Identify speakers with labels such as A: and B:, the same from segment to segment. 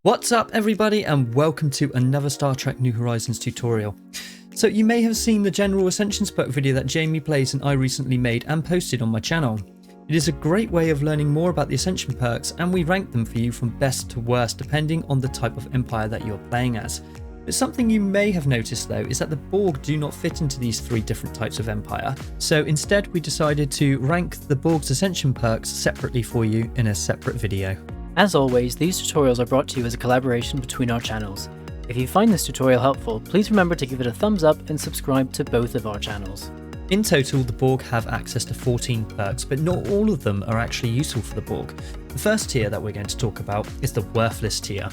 A: What's up everybody, and welcome to another Star Trek New Horizons tutorial. So you may have seen the general Ascension Perk video that Jamie Plays and I recently made and posted on my channel. It is a great way of learning more about the Ascension perks, and we rank them for you from best to worst depending on the type of empire that you're playing as. But something you may have noticed though is that the Borg do not fit into these three different types of empire, so instead we decided to rank the Borg's Ascension perks separately for you in a separate video.
B: As always, these tutorials are brought to you as a collaboration between our channels. If you find this tutorial helpful, please remember to give it a thumbs up and subscribe to both of our channels.
A: In total, the Borg have access to 14 perks, but not all of them are actually useful for the Borg. The first tier that we're going to talk about is the worthless tier,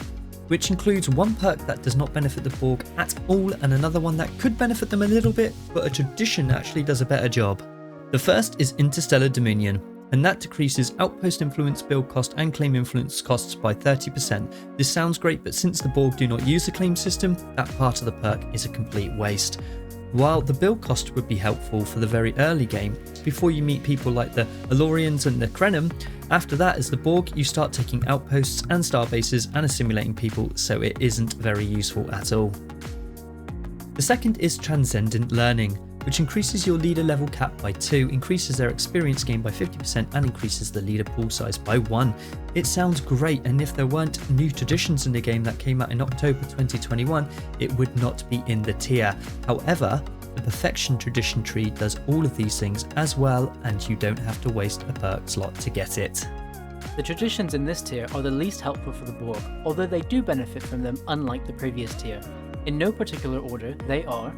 A: which includes one perk that does not benefit the Borg at all and another one that could benefit them a little bit, but a tradition actually does a better job. The first is Interstellar Dominion, and that decreases outpost influence build cost and claim influence costs by 30%. This sounds great, but since the Borg do not use the claim system, that part of the perk is a complete waste. While the build cost would be helpful for the very early game, before you meet people like the Alorians and the Krenim, after that as the Borg you start taking outposts and starbases and assimilating people, so it isn't very useful at all. The second is Transcendent Learning, which increases your leader level cap by 2, increases their experience gain by 50% and increases the leader pool size by 1. It sounds great, and if there weren't new traditions in the game that came out in October 2021, it would not be in the tier. However, the Perfection Tradition tree does all of these things as well, and you don't have to waste a perk slot to get it.
B: The traditions in this tier are the least helpful for the Borg, although they do benefit from them unlike the previous tier. In no particular order, they are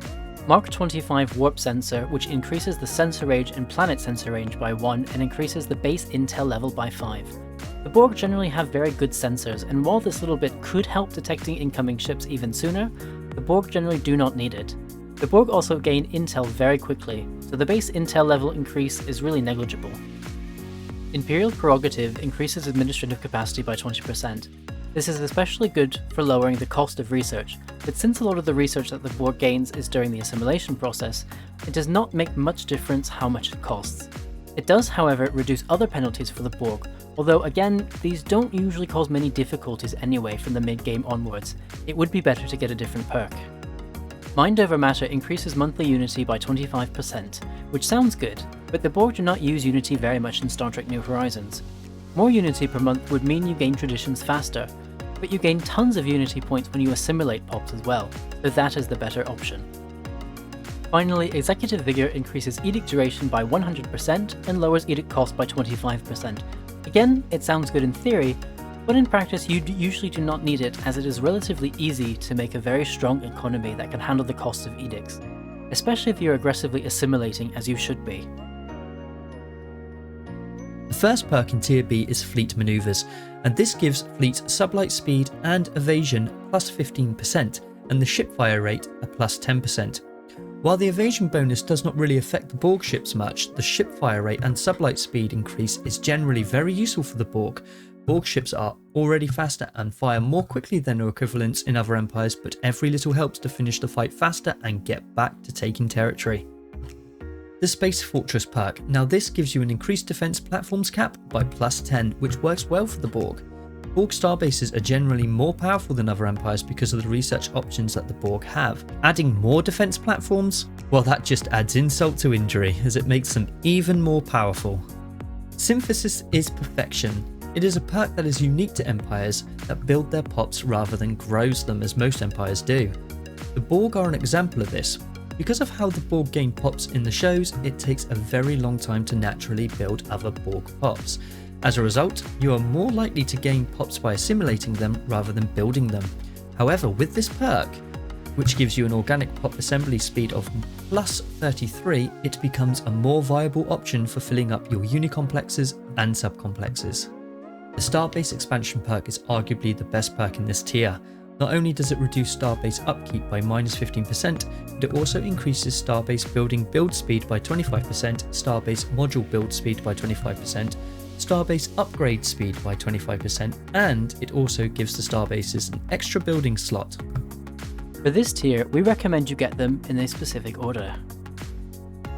B: Mark 25 Warp Sensor, which increases the sensor range and planet sensor range by 1 and increases the base intel level by 5. The Borg generally have very good sensors, and while this little bit could help detecting incoming ships even sooner, the Borg generally do not need it. The Borg also gain intel very quickly, so the base intel level increase is really negligible. Imperial Prerogative increases administrative capacity by 20%. This is especially good for lowering the cost of research, but since a lot of the research that the Borg gains is during the assimilation process, it does not make much difference how much it costs. It does, however, reduce other penalties for the Borg, although again, these don't usually cause many difficulties anyway from the mid-game onwards. It would be better to get a different perk. Mind over Matter increases monthly Unity by 25%, which sounds good, but the Borg do not use Unity very much in Star Trek New Horizons. More Unity per month would mean you gain traditions faster, but you gain tons of Unity points when you assimilate pops as well, so that is the better option. Finally, Executive Vigor increases edict duration by 100% and lowers edict cost by 25%. Again, it sounds good in theory, but in practice you usually do not need it, as it is relatively easy to make a very strong economy that can handle the costs of edicts, especially if you're aggressively assimilating as you should be.
A: The first perk in Tier B is Fleet Maneuvers, and this gives fleets sublight speed and evasion plus 15%, and the ship fire rate a plus 10%. While the evasion bonus does not really affect the Borg ships much, the ship fire rate and sublight speed increase is generally very useful for the Borg. Borg ships are already faster and fire more quickly than their equivalents in other empires, but every little helps to finish the fight faster and get back to taking territory. The Space Fortress perk. Now this gives you an increased defense platforms cap by plus 10, which works well for the Borg. Borg starbases are generally more powerful than other empires because of the research options that the Borg have. Adding more defense platforms? Well, that just adds insult to injury, as it makes them even more powerful. Synthesis is Perfection. It is a perk that is unique to empires that build their pops rather than grows them as most empires do. The Borg are an example of this. Because of how the Borg gain pops in the shows, it takes a very long time to naturally build other Borg pops. As a result, you are more likely to gain pops by assimilating them rather than building them. However, with this perk, which gives you an organic pop assembly speed of plus 33, it becomes a more viable option for filling up your unicomplexes and subcomplexes. The Starbase Expansion perk is arguably the best perk in this tier. Not only does it reduce Starbase upkeep by minus 15%, but it also increases Starbase building build speed by 25%, Starbase module build speed by 25%, Starbase upgrade speed by 25%, and it also gives the Starbases an extra building slot.
B: For this tier, we recommend you get them in a specific order.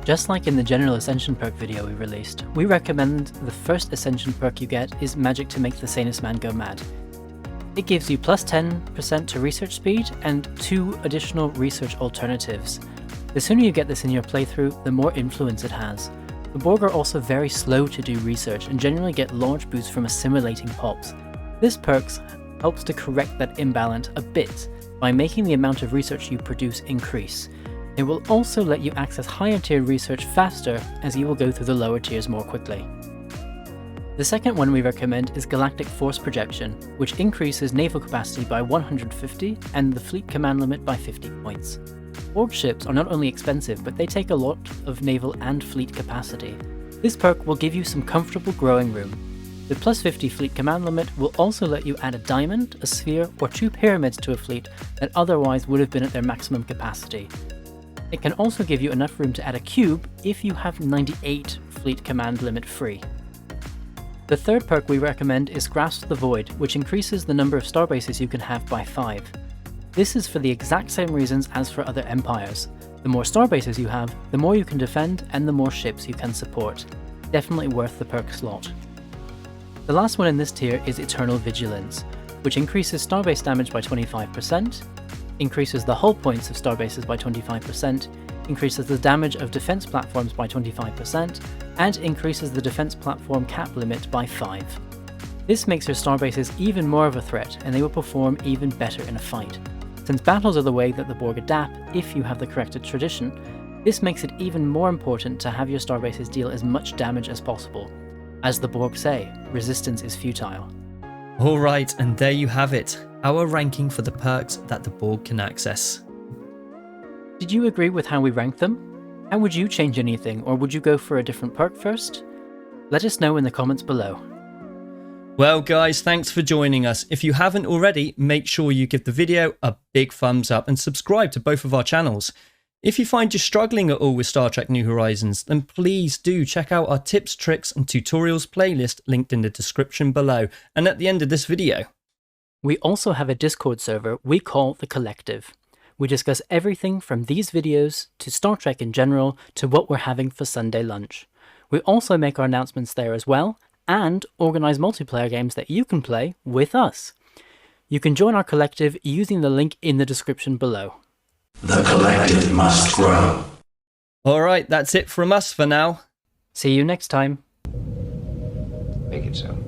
B: Just like in the general Ascension perk video we released, we recommend the first Ascension perk you get is Magic to make the sanest man go mad. It gives you plus 10% to research speed and 2 additional research alternatives. The sooner you get this in your playthrough, the more influence it has. The Borg are also very slow to do research and generally get large boosts from assimilating pops. This perk helps to correct that imbalance a bit by making the amount of research you produce increase. It will also let you access higher tier research faster, as you will go through the lower tiers more quickly. The second one we recommend is Galactic Force Projection, which increases naval capacity by 150 and the fleet command limit by 50 points. Borg ships are not only expensive, but they take a lot of naval and fleet capacity. This perk will give you some comfortable growing room. The plus 50 fleet command limit will also let you add a diamond, a sphere, or 2 pyramids to a fleet that otherwise would have been at their maximum capacity. It can also give you enough room to add a cube if you have 98 fleet command limit free. The third perk we recommend is Grasp the Void, which increases the number of starbases you can have by 5. This is for the exact same reasons as for other empires. The more starbases you have, the more you can defend and the more ships you can support. Definitely worth the perk slot. The last one in this tier is Eternal Vigilance, which increases starbase damage by 25%, increases the hull points of starbases by 25%, increases the damage of defense platforms by 25%, and increases the defense platform cap limit by 5. This makes your starbases even more of a threat, and they will perform even better in a fight. Since battles are the way that the Borg adapt if you have the correct tradition, this makes it even more important to have your starbases deal as much damage as possible. As the Borg say, resistance is futile.
A: Alright, and there you have it, our ranking for the perks that the Borg can access.
B: Did you agree with how we ranked them? How would you change anything, or would you go for a different perk first? Let us know in the comments below.
A: Well guys, thanks for joining us. If you haven't already, make sure you give the video a big thumbs up and subscribe to both of our channels. If you find you're struggling at all with Star Trek New Horizons, then please do check out our tips, tricks and tutorials playlist linked in the description below and at the end of this video.
B: We also have a Discord server we call The Collective. We discuss everything from these videos to Star Trek in general to what we're having for Sunday lunch. We also make our announcements there as well, and organise multiplayer games that you can play with us. You can join our collective using the link in the description below.
C: The collective must grow.
A: Alright, that's it from us for now.
B: See you next time.
D: Make it so.